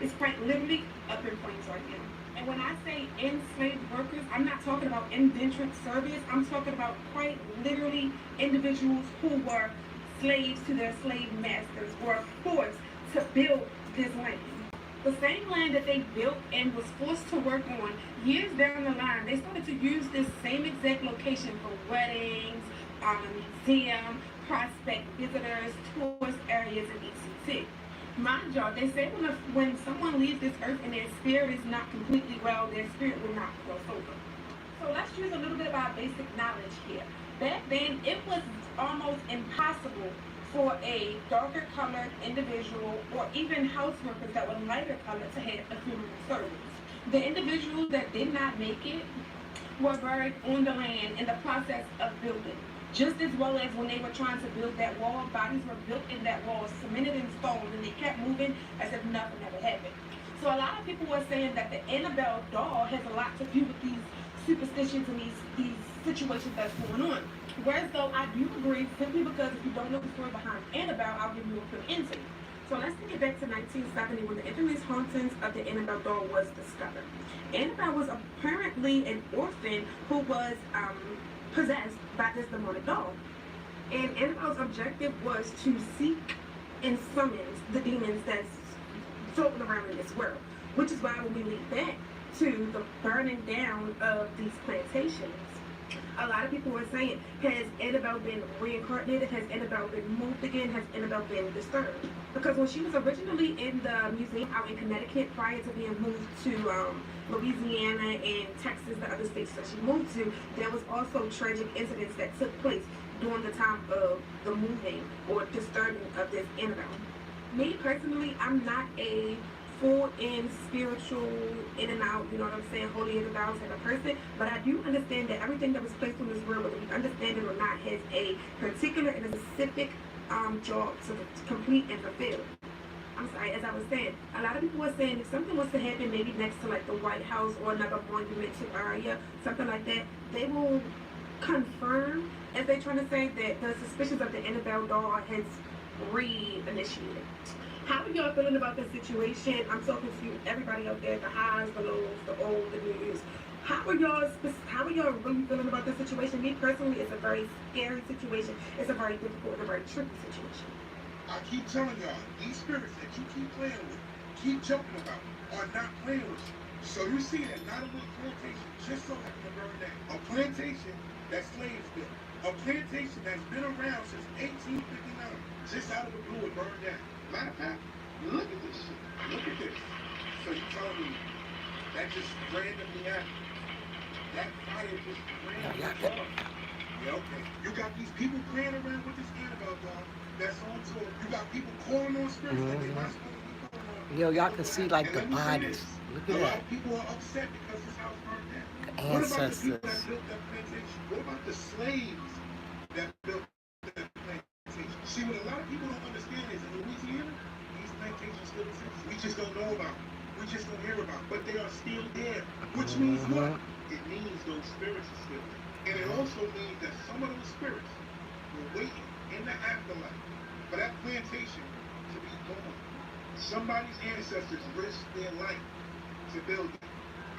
It's quite literally up in flames right now. And when I say enslaved workers, I'm not talking about indentured service. I'm talking about quite literally individuals who were slaves to their slave masters or forced to build this land. The same land that they built and was forced to work on, years down the line, they started to use this same exact location for weddings, a museum, prospect visitors, tourist areas in ECT. Mind y'all, they say when someone leaves this earth and their spirit is not completely well, their spirit will not cross over. So let's use a little bit of our basic knowledge here. Back then, it was almost impossible for a darker colored individual or even house workers that were lighter colored to have a funeral service. The individuals that did not make it were buried on the land in the process of building. Just as well as when they were trying to build that wall, bodies were built in that wall, cemented in stone, and they kept moving as if nothing ever happened. So a lot of people were saying that the Annabelle doll has a lot to do with these superstitions and these situations that's going on. Whereas though I do agree, simply because if you don't know the story behind Annabelle, I'll give you a quick insight. So let's take it back to 1970 when the infamous hauntings of the Annabelle doll was discovered. Annabelle was apparently an orphan who was possessed by this demonic doll. And Annabelle's objective was to seek and summon the demons that's floating around in this world. Which is why when we lead back to the burning down of these plantations, a lot of people were saying, has Annabelle been reincarnated? Has Annabelle been moved again? Has Annabelle been disturbed? Because when she was originally in the museum out in Connecticut prior to being moved to Louisiana and Texas, the other states that she moved to, there was also tragic incidents that took place during the time of the moving or disturbing of this Annabelle. Me personally, I'm not a full in spiritual, in and out, you know what I'm saying, holy in the thou type of person, but I do understand that everything that was placed on this world, whether we understand it or not, has a particular and a specific job to complete and fulfill. I'm sorry, as I was saying, a lot of people were saying if something was to happen maybe next to like the White House or another monumental area, something like that, they will confirm, as they're trying to say, that the suspicions of the Annabelle doll has re-initiated. How are y'all feeling about this situation? I'm talking to everybody out there, the highs, the lows, the old, the news. How are y'all really feeling about this situation? Me personally, it's a very scary situation. It's a very difficult and a very tricky situation. I keep telling y'all, these spirits that you keep playing with, keep jumping about, are not playing with you. So you see that not only plantation just so happened to burn down. A plantation that slaves built. A plantation that's been around since 1859. Just out of the blue, it burned down. Matter of fact, look at this shit. Look at this. So you tell me that just randomly happened. That fire just randomly happened. Yeah, okay. You got these people playing around with this Annabelle doll that's on tour. You got people calling on spirits that they're not supposed to be calling on. Yo, y'all can see like the bodies. Look at that. A lot that. of people are upset because this house burned down. The What about the people ancestors. that built that plantation? What about the slaves that built that plantation? See, what a lot of people don't understand is in Louisiana, these plantations still exist. We just don't know about them. We just don't hear about them. But they are still there. Which means what? It means those spirits are still there. And it also means that some of those spirits were waiting in the afterlife for that plantation to be gone. Somebody's ancestors risked their life to build it.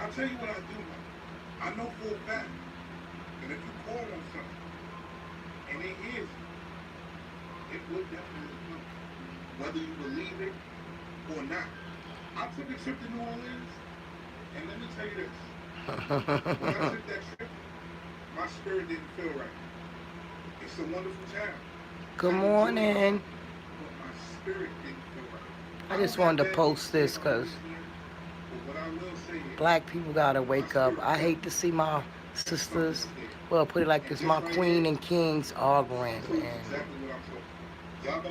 I'll tell you what I do know. I know for a fact that if you call on something and it is, it will definitely come. Whether you believe it or not. I took a trip to New Orleans, and let me tell you this. When I took that trip, my spirit didn't feel right. It's a wonderful town. Good morning. But my spirit didn't feel right. I just wanted to post this because black people gotta wake up. I hate to see my sisters, well, put it like this, my queen and kings arguing. And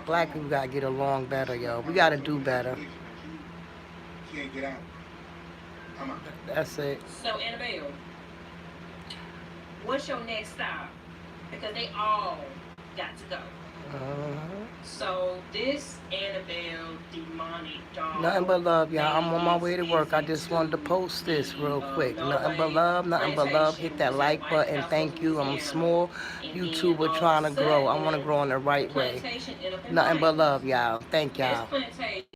black people gotta get along better, yo. We gotta do better. That's it. So, Annabelle, what's your next stop? Because they all got to go. So this Annabelle demonic doll. Nothing but love, y'all. I'm on my way to work. I just wanted to post this real quick. Nothing but love, nothing but love. Hit that like button. Thank you. I'm a small YouTuber trying to grow. I want to grow in the right way. Nothing but love, y'all. Thank y'all.